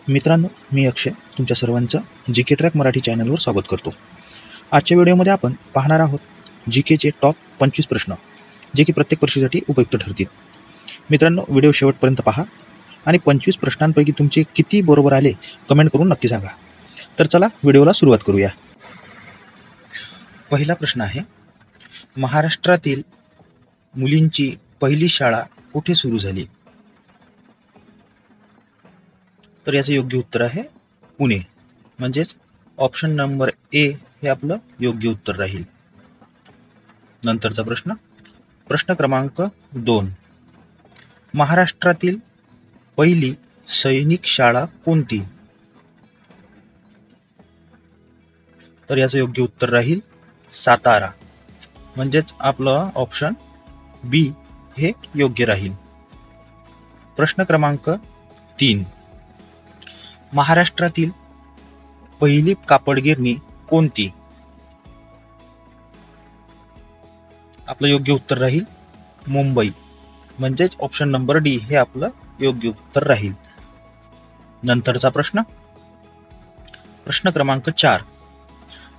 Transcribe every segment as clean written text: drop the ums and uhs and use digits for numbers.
मित्रांनो, मी अक्षय तुमच्या सर्वांचं जी के ट्रॅक मराठी चॅनलवर स्वागत करतो. आजच्या व्हिडिओमध्ये आपण पाहणार आहोत जी केचे टॉप 25 प्रश्न, जे की प्रत्येक परीक्षेसाठी उपयुक्त ठरतील. मित्रांनो, व्हिडिओ शेवटपर्यंत पहा आणि 25 प्रश्नांपैकी तुमचे किती बरोबर आले कमेंट करून नक्की सांगा. तर चला व्हिडिओला सुरुवात करूया. पहिला प्रश्न आहे, महाराष्ट्रातील मुलींची पहिली शाळा कुठे सुरू झाली? तर याचं योग्य उत्तर आहे पुणे, म्हणजेच ऑप्शन नंबर ए हे आपलं योग्य उत्तर राहील. नंतरचा प्रश्न, प्रश्न क्रमांक 2, महाराष्ट्रातील पहिली सैनिक शाळा कोणती? तर याचं योग्य उत्तर राहील सातारा, म्हणजेच आपलं ऑप्शन बी हे योग्य राहील. प्रश्न क्रमांक 3, महाराष्ट्रातील पहिली कापडगिरणी कोणती? आपलं योग्य उत्तर राहील मुंबई, म्हणजेच ऑप्शन नंबर डी हे आपलं योग्य उत्तर राहील. नंतरचा प्रश्न, प्रश्न क्रमांक 4,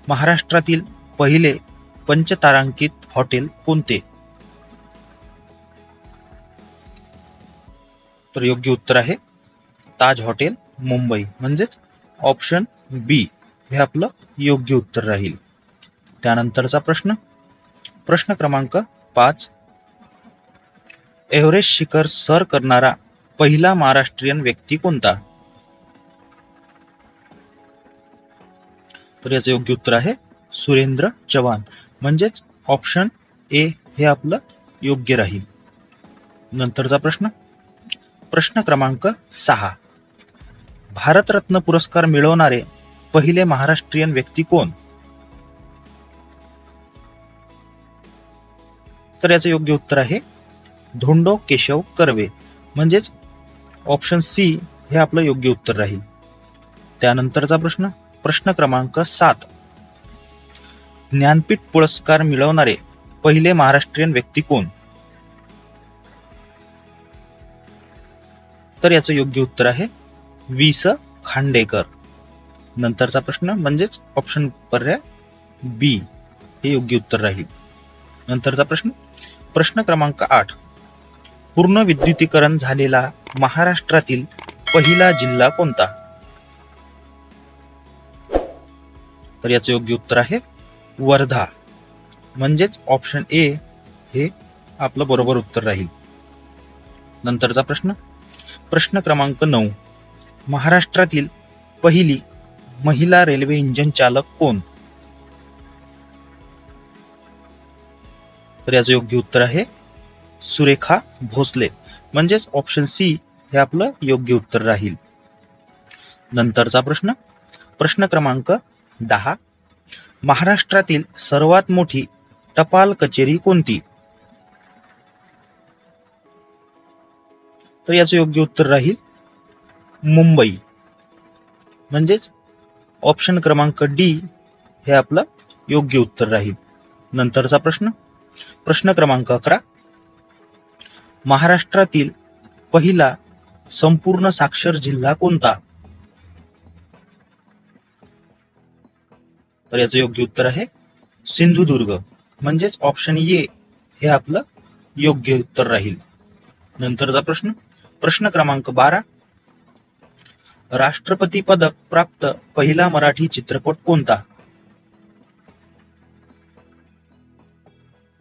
महाराष्ट्रातील पहिले पंचतारांकित हॉटेल कोणते? तर योग्य उत्तर आहे ताज हॉटेल मुंबई, म्हणजेच ऑप्शन बी हे आपलं योग्य उत्तर राहील. त्यानंतरचा प्रश्न, प्रश्न क्रमांक 5, एव्हरेस्ट शिखर सर करणारा पहिला महाराष्ट्रीयन व्यक्ती कोणता? तर याचं योग्य उत्तर आहे सुरेंद्र चव्हाण, म्हणजेच ऑप्शन ए हे आपलं योग्य राहील. नंतरचा प्रश्न, प्रश्न क्रमांक 6, भारतरत्न पुरस्कार मिळवणारे पहिले महाराष्ट्रीयन व्यक्ती कोण? तर याचं योग्य उत्तर आहे धोंडो केशव कर्वे, म्हणजेच ऑप्शन सी हे आपलं योग्य उत्तर राहील. त्यानंतरचा प्रश्न, प्रश्न क्रमांक 7, ज्ञानपीठ पुरस्कार मिळवणारे पहिले महाराष्ट्रीयन व्यक्ती कोण? तर याचं योग्य उत्तर आहे वि स खांडेकर. नंतरचा प्रश्न, म्हणजेच ऑप्शन पर्याय बी हे योग्य उत्तर राहील. नंतरचा प्रश्न, प्रश्न क्रमांक 8, पूर्ण विद्युतीकरण झालेला महाराष्ट्रातील पहिला जिल्हा कोणता? तर याचं योग्य उत्तर आहे वर्धा, म्हणजेच ऑप्शन ए हे आपलं बरोबर उत्तर राहील. नंतरचा प्रश्न, प्रश्न क्रमांक 9, महाराष्ट्रातील पहिली महिला रेल्वे इंजिन चालक कोण? तर याचं योग्य उत्तर आहे सुरेखा भोसले, म्हणजेच ऑप्शन सी हे आपलं योग्य उत्तर राहील. नंतरचा प्रश्न, प्रश्न क्रमांक 10, महाराष्ट्रातील सर्वात मोठी टपाल कचेरी कोणती? तर याचं योग्य उत्तर राहील मुंबई, म्हणजेच ऑप्शन क्रमांक डी हे आपलं योग्य उत्तर राहील. नंतरचा प्रश्न, प्रश्न क्रमांक 11, महाराष्ट्रातील पहिला संपूर्ण साक्षर जिल्हा कोणता? तर याचं योग्य उत्तर आहे सिंधुदुर्ग, म्हणजेच ऑप्शन ए हे आपलं योग्य उत्तर राहील. नंतरचा प्रश्न, प्रश्न क्रमांक 12, राष्ट्रपती पदक प्राप्त पहिला मराठी चित्रपट कोणता?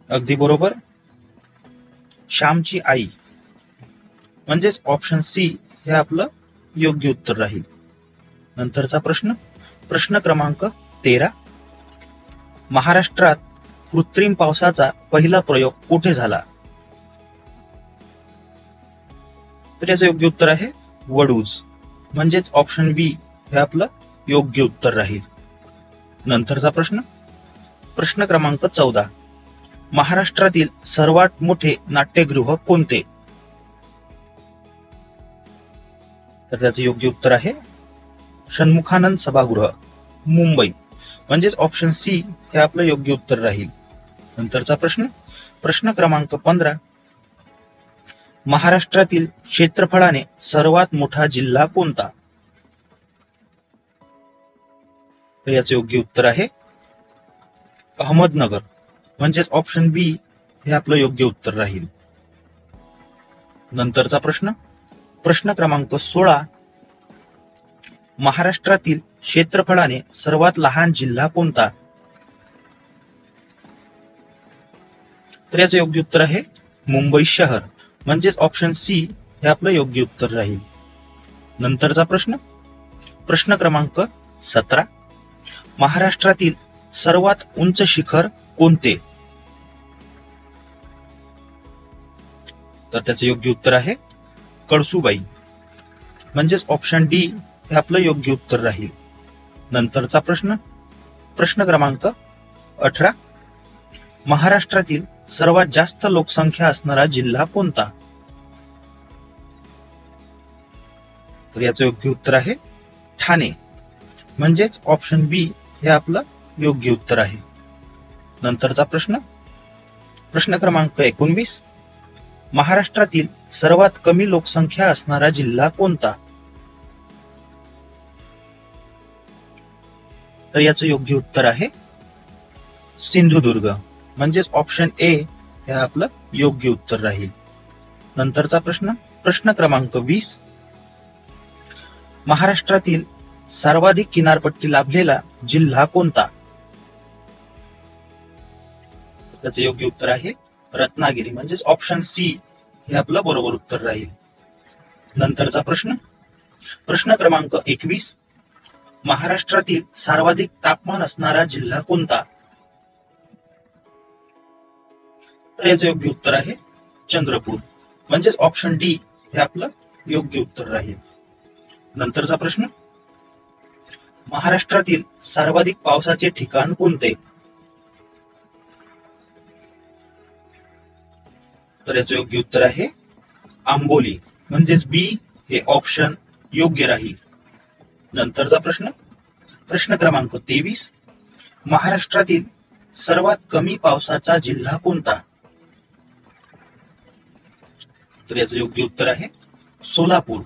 अगदी बरोबर, श्यामची आई, म्हणजेच ऑप्शन सी हे आपलं योग्य उत्तर राहील. नंतरचा प्रश्न, प्रश्न क्रमांक 13, महाराष्ट्रात कृत्रिम पावसाचा पहिला प्रयोग कुठे झाला? तर याचं योग्य उत्तर आहे वडूज, म्हणजेच ऑप्शन बी हे आपलं योग्य उत्तर राहील. नंतरचा प्रश्न, प्रश्न क्रमांक 14, महाराष्ट्रातील सर्वात मोठे नाट्यगृह कोणते? तर त्याचं योग्य उत्तर आहे षण्मुखानंद सभागृह मुंबई, म्हणजेच ऑप्शन सी हे आपलं योग्य उत्तर राहील. नंतरचा प्रश्न, प्रश्न क्रमांक 15, महाराष्ट्रातील क्षेत्रफळाने सर्वात मोठा जिल्हा कोणता? तर याचे योग्य उत्तर आहे अहमदनगर, म्हणजेच ऑप्शन बी हे आपलं योग्य उत्तर राहील. नंतरचा प्रश्न, प्रश्न क्रमांक 16, महाराष्ट्रातील क्षेत्रफळाने सर्वात लहान जिल्हा कोणता? तर याचं योग्य उत्तर आहे मुंबई शहर, म्हणजेच ऑप्शन सी हे आपलं योग्य उत्तर राहील. नंतरचा प्रश्न, प्रश्न क्रमांक 17, महाराष्ट्रातील सर्वात उंच शिखर कोणते? तर त्याचे योग्य उत्तर आहे कळसुबाई, म्हणजेच ऑप्शन डी हे आपलं योग्य उत्तर राहील. नंतरचा प्रश्न, प्रश्न क्रमांक 18, महाराष्ट्रातील सर्वात जास्त लोकसंख्या असणारा जिल्हा कोणता? तर याचं योग्य उत्तर आहे ठाणे, म्हणजेच ऑप्शन बी हे आपलं योग्य उत्तर आहे. नंतरचा प्रश्न, प्रश्न क्रमांक 19, महाराष्ट्रातील सर्वात कमी लोकसंख्या असणारा जिल्हा कोणता? तर याचं योग्य उत्तर आहे सिंधुदुर्ग, म्हणजेच ऑप्शन ए हे आपलं योग्य उत्तर राहील. नंतरचा प्रश्न, प्रश्न क्रमांक 20, महाराष्ट्रातील सर्वाधिक किनारपट्टी लाभलेला जिल्हा कोणता? त्याचे योग्य उत्तर आहे रत्नागिरी, म्हणजेच ऑप्शन सी हे आपलं बरोबर उत्तर राहील. नंतरचा प्रश्न, प्रश्न क्रमांक 21, महाराष्ट्रातील सर्वाधिक तापमान असणारा जिल्हा कोणता? तर याचं योग्य उत्तर आहे चंद्रपूर, म्हणजेच ऑप्शन डी हे आपलं योग्य उत्तर राहील. नंतरचा प्रश्न, महाराष्ट्रातील सर्वाधिक पावसाचे ठिकाण कोणते? तर याचं योग्य उत्तर आहे आंबोली, म्हणजेच बी हे ऑप्शन योग्य राहील. नंतरचा प्रश्न, प्रश्न क्रमांक 23, महाराष्ट्रातील सर्वात कमी पावसाचा जिल्हा कोणता? तर याचं योग्य उत्तर आहे सोलापूर,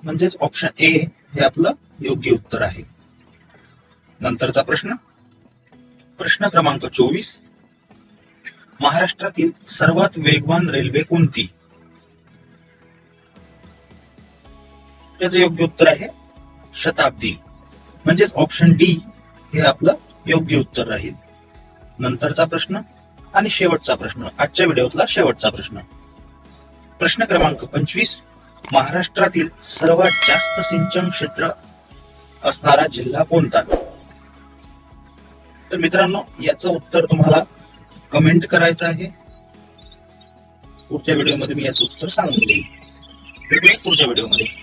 म्हणजेच ऑप्शन ए हे आपलं योग्य उत्तर आहे. नंतरचा प्रश्न, प्रश्न क्रमांक 24, महाराष्ट्रातील सर्वात वेगवान रेल्वे कोणती? याचं योग्य उत्तर आहे शताब्दी, म्हणजेच ऑप्शन डी हे आपलं योग्य उत्तर राहील. नंतरचा प्रश्न आणि शेवटचा प्रश्न, आजच्या व्हिडिओतला शेवटचा प्रश्न, प्रश्न क्रमांक 25, महाराष्ट्रातील सर्वात जास्त सिंचन क्षेत्र असणारा जिल्हा कोणता? तर मित्रांनो, याचं उत्तर तुम्हाला कमेंट करायचं आहे. पुढच्या व्हिडिओमध्ये मी याचं उत्तर सांगून देईन. भेटूया पुढच्या व्हिडिओमध्ये.